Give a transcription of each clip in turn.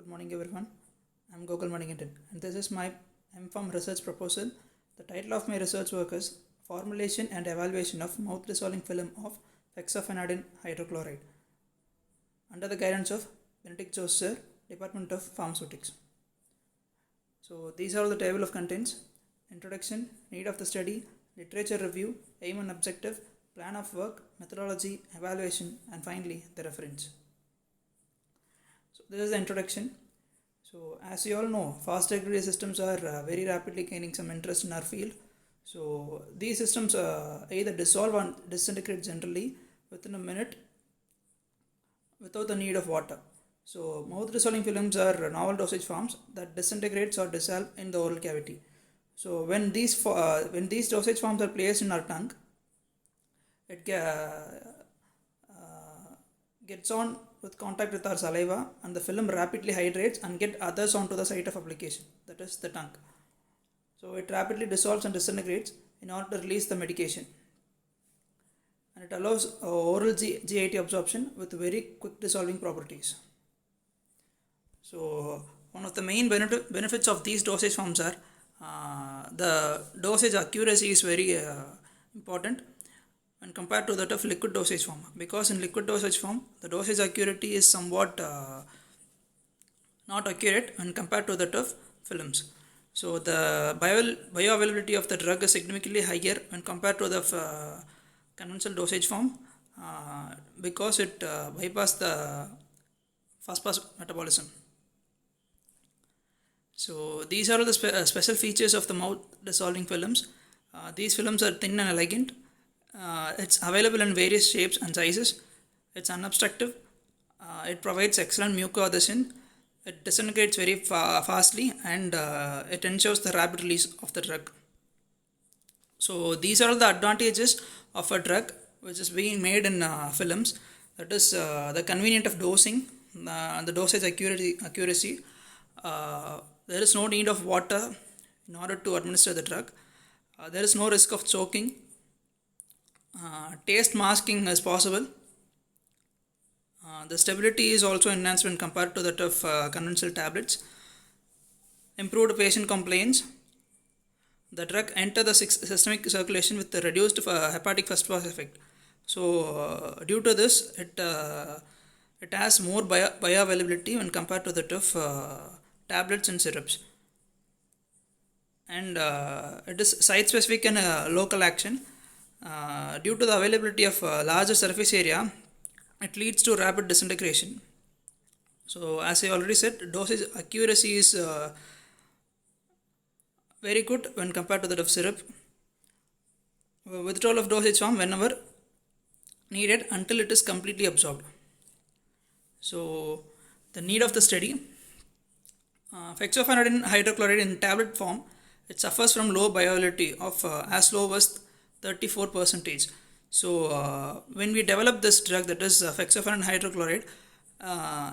Good morning, everyone. I'm Gokul Manigantan, and this is my MPharm research proposal. The title of my research work is Formulation and Evaluation of Mouth Dissolving Film of Hexafenadine Hydrochloride under the guidance of Benedict Josser, Department of Pharmaceutics. So, these are the table of contents: introduction, need of the study, literature review, aim and objective, plan of work, methodology, evaluation, and finally the reference. So, this is the introduction. So, as you all know, fast delivery systems are very rapidly gaining some interest in our field. So, these systems either dissolve or disintegrate generally within a minute without the need of water. So, mouth dissolving films are novel dosage forms that disintegrates or dissolve in the oral cavity. So, when these dosage forms are placed in our tongue, it gets on with contact with our saliva, and the film rapidly hydrates and get others onto the site of application, that is the tongue. So it rapidly dissolves and disintegrates in order to release the medication, and it allows oral GIT absorption with very quick dissolving properties. So one of the main benefits of these dosage forms are the dosage accuracy is very important when compared to that of liquid dosage form, because in liquid dosage form the dosage accuracy is somewhat not accurate when compared to that of films. So the bioavailability of the drug is significantly higher when compared to the conventional dosage form because it bypasses the fast pass metabolism. So these are the special features of the mouth dissolving films. These films are thin and elegant. It's available in various shapes and sizes. It's unobstructive. It provides excellent mucoadhesion. It disintegrates very fastly, and it ensures the rapid release of the drug. So these are the advantages of a drug which is being made in films. That is the convenience of dosing, the dosage accuracy. There is no need of water in order to administer the drug. There is no risk of choking. Taste masking is possible. The stability is also enhanced when compared to that of conventional tablets. Improved patient compliance. The drug enter the systemic circulation with the reduced hepatic first pass effect. So due to this, it has more bioavailability when compared to that of tablets and syrups. And it is site specific and local action. Due to the availability of larger surface area, it leads to rapid disintegration. So as I already said, dosage accuracy is very good when compared to that of syrup. Withdrawal of dosage form whenever needed until it is completely absorbed. So the need of the study, hexafenadine hydrochloride in tablet form, it suffers from low bioavailability of as low as 34%. So when we develop this drug, that is hexafenadine hydrochloride,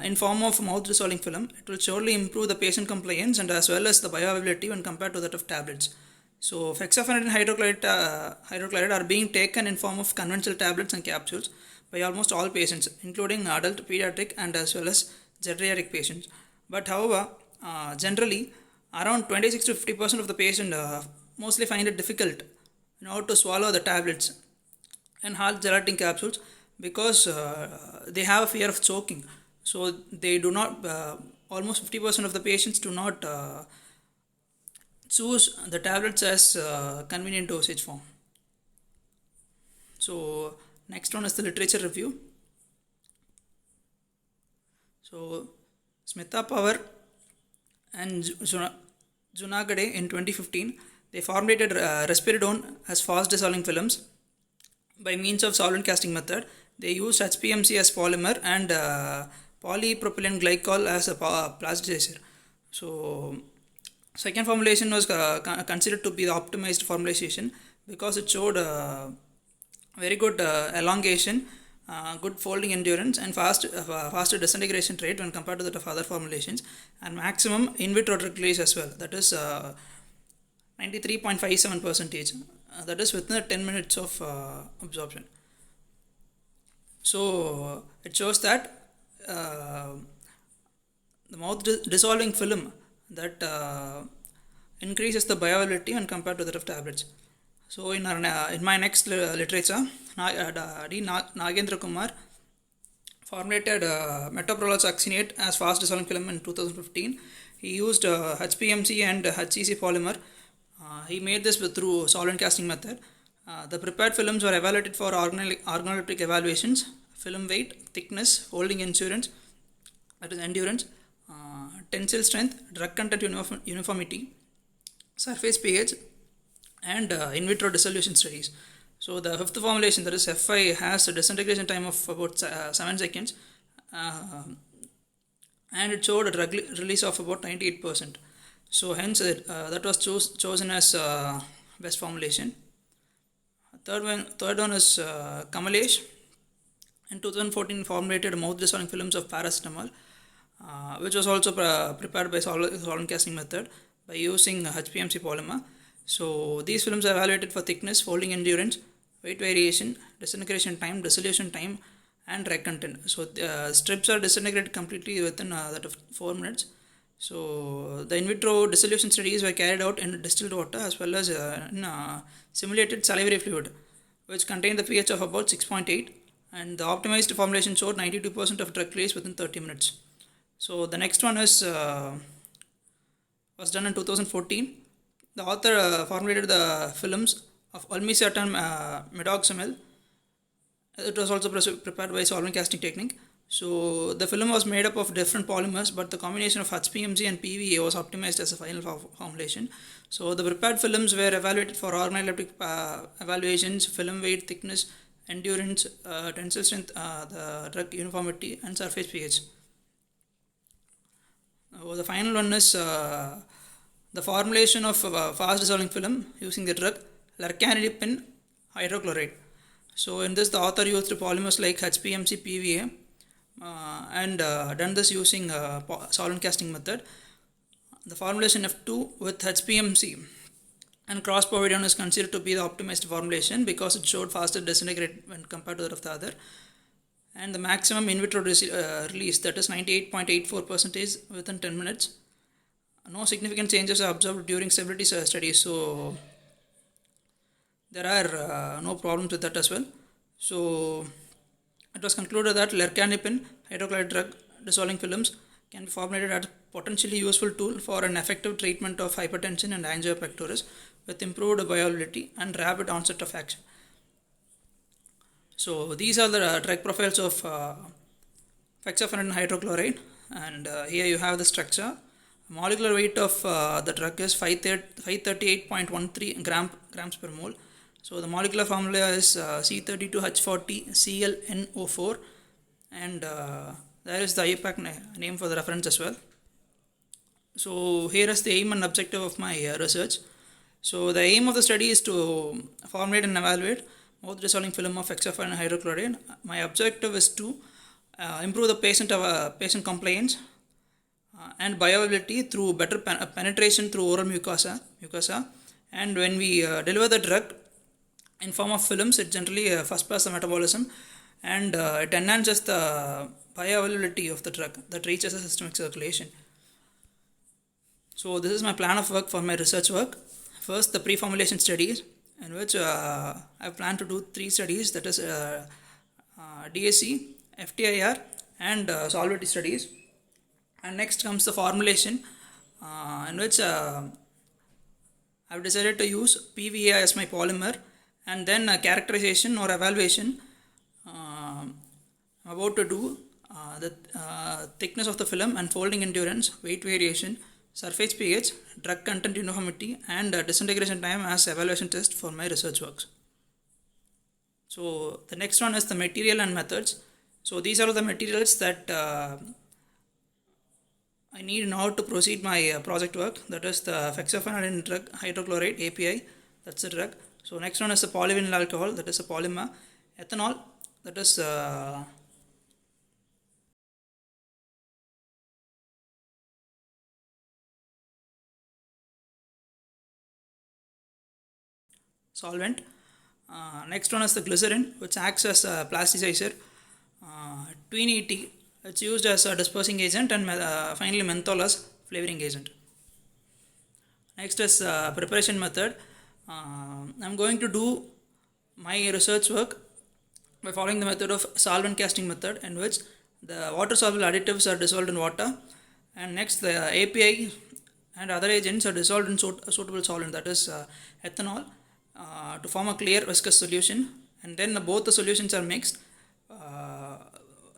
in form of mouth dissolving film, it will surely improve the patient compliance and as well as the bioavailability when compared to that of tablets. So hexafenadine hydrochloride are being taken in form of conventional tablets and capsules by almost all patients, including adult, pediatric, and as well as geriatric patients. But however, generally around 26 to 50% of the patient mostly find it difficult in order to swallow the tablets and hard gelatin capsules because they have a fear of choking. So they do not, almost 50% of the patients do not choose the tablets as convenient dosage form. So next one is the literature review. So Smitha Power and Junagade in 2015, they formulated risperidone as fast dissolving films by means of solvent casting method. They used HPMC as polymer and polypropylene glycol as a plasticizer. So second formulation was considered to be the optimized formulation because it showed very good elongation, good folding endurance, and faster disintegration rate when compared to that of other formulations, and maximum in vitro drug release as well. That is 93.57%. That is within 10 minutes of absorption. So it shows that the mouth dissolving film that increases the bioavailability when compared to that of tablets. So in my next literature, Nagendra Kumar formulated metoprolol succinate as fast dissolving film in 2015. He used HPMC and HEC polymer. He made this through solvent casting method. The prepared films were evaluated for organoleptic evaluations: film weight, thickness, holding endurance, that is endurance, tensile strength, drug content uniformity, surface pH, and in vitro dissolution studies. So the fifth formulation, that is F5, has a disintegration time of about 7 seconds, and it showed a drug release of about 98%. So hence that was chosen as best formulation. Third one is Kamalesh. In 2014 formulated mouth dissolving films of paracetamol, which was also prepared by solvent casting method by using HPMC polymer. So these films are evaluated for thickness, folding endurance, weight variation, disintegration time, dissolution time, and drug content. So strips are disintegrated completely within that of 4 minutes. So the in vitro dissolution studies were carried out in distilled water as well as in simulated salivary fluid, which contained the pH of about 6.8, and the optimized formulation showed 92% of drug release within 30 minutes. So the next one was done in 2014. The author formulated the films of olmesartan medoxamil. It was also prepared by solvent casting technique. So the film was made up of different polymers, but the combination of HPMC and PVA was optimized as a final formulation. So the prepared films were evaluated for organoleptic evaluations: film weight, thickness, endurance, tensile strength, the drug uniformity, and surface pH. The final one is the formulation of fast dissolving film using the drug lercanidipine hydrochloride. So in this, the author used polymers like HPMC, PVA, and done this using solvent casting method. The formulation F2 with HPMC and cross-povidone is considered to be the optimized formulation because it showed faster disintegrate when compared to that of the other, and the maximum in vitro release, that is 98.84% within 10 minutes. No significant changes are observed during stability studies, so there are no problems with that as well. So it was concluded that lercanidipine hydrochloride drug dissolving films can be formulated as a potentially useful tool for an effective treatment of hypertension and angina pectoris with improved bioavailability and rapid onset of action. So these are the drug profiles of fexofenadine hydrochloride, and here you have the structure. Molecular weight of the drug is 538.13 grams per mole. So the molecular formula is C32H40ClNO4, and there is the IUPAC name for the reference as well. So here is the aim and objective of my research. So the aim of the study is to formulate and evaluate mouth dissolving film of fexofenadine hydrochloride. My objective is to improve the patient compliance and bioavailability through better penetration through oral mucosa. And when we deliver the drug in form of films, it generally first pass the metabolism, and it enhances the bioavailability of the drug that reaches the systemic circulation. So this is my plan of work for my research work. First, the pre-formulation studies, in which I plan to do 3 studies, that is DSC, FTIR, and solidity studies. And next comes the formulation, in which I've decided to use PVA as my polymer, and then characterization or evaluation. I'm about to do the thickness of the film and folding endurance, weight variation, surface pH, drug content uniformity, and disintegration time as evaluation test for my research works. So the next one is the material and methods. So these are the materials that I need in order to proceed my project work, that is the fexofenadine drug hydrochloride API, that's the drug. So next one is the polyvinyl alcohol, that is a polymer. Ethanol, that is solvent. Next one is the glycerin, which acts as a plasticizer. Tween It's used as a dispersing agent and finally menthol as flavoring agent. Next is preparation method. I'm going to do my research work by following the method of solvent casting method, in which the water soluble additives are dissolved in water, and next the API and other agents are dissolved in suitable solvent, that is ethanol, to form a clear viscous solution, and then both the solutions are mixed.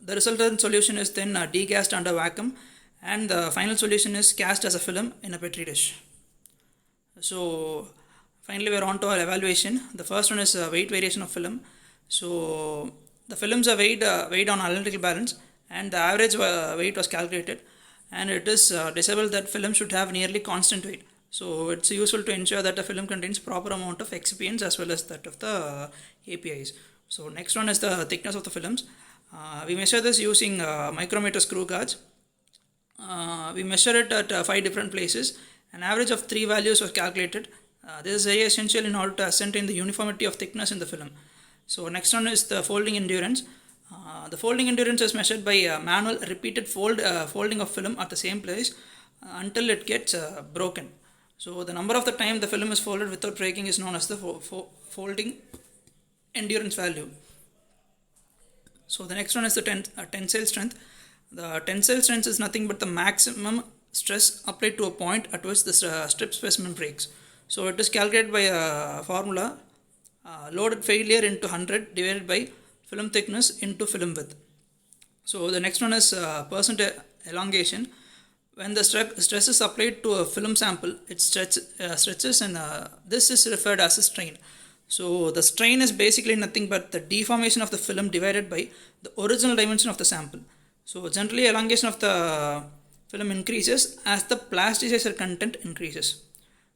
The resultant solution is then degassed under vacuum, and the final solution is cast as a film in a petri dish. So finally we are on to our evaluation. The first one is weight variation of film. So the films are weighed on analytical balance, and the average weight was calculated, and it is decided that film should have nearly constant weight. So it's useful to ensure that the film contains proper amount of excipients as well as that of the APIs. So next one is the thickness of the films. We measure this using micrometer screw gauge. We measure it at 5 different places. An average of 3 values was calculated. This is very essential in order to ascertain the uniformity of thickness in the film. So next one is the folding endurance. The folding endurance is measured by manual repeated folding of film at the same place until it gets broken. So the number of the time the film is folded without breaking is known as the folding endurance value. So the next one is the tensile strength. The tensile strength is nothing but the maximum stress applied to a point at which the strip specimen breaks. So it is calculated by a formula, loaded failure into 100 divided by film thickness into film width. So the next one is percent elongation. When the stress is applied to a film sample, it stretches, and this is referred as a strain. So the strain is basically nothing but the deformation of the film divided by the original dimension of the sample. So generally elongation of the film increases as the plasticizer content increases.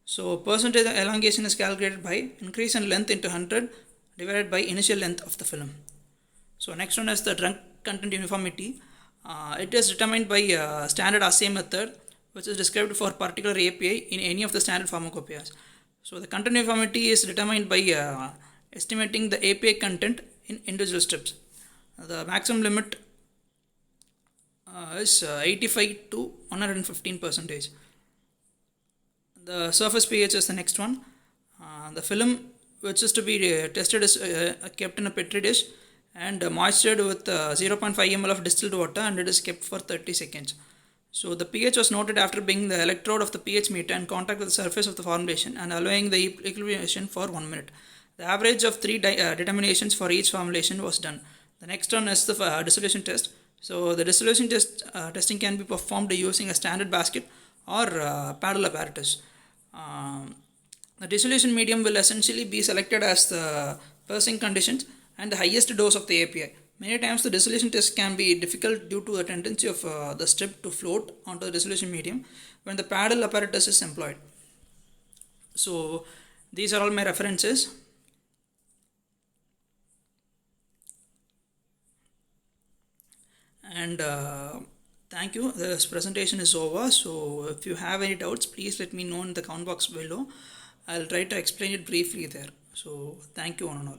So percentage elongation is calculated by increase in length into 100 divided by initial length of the film. So next one is the drug content uniformity. It is determined by standard assay method, which is described for particular API in any of the standard pharmacopoeias. So the content uniformity is determined by estimating the API content in individual strips. The maximum limit is 85 to 115 percentage. The surface pH is the next one. The film which is to be tested is kept in a petri dish and moistured with 0.5 ml of distilled water, and it is kept for 30 seconds. So the pH was noted after bringing the electrode of the pH meter in contact with the surface of the formulation and allowing the equilibration for 1 minute. The average of 3 determinations for each formulation was done. The next one is the dissolution test. So the dissolution testing can be performed using a standard basket or paddle apparatus. The dissolution medium will essentially be selected as the Persing conditions and the highest dose of the API. Many times the dissolution test can be difficult due to the tendency of the strip to float onto the dissolution medium when the paddle apparatus is employed. So these are all my references. And thank you. This presentation is over. So if you have any doubts, please let me know in the comment box below. I'll try to explain it briefly there. So thank you one and all.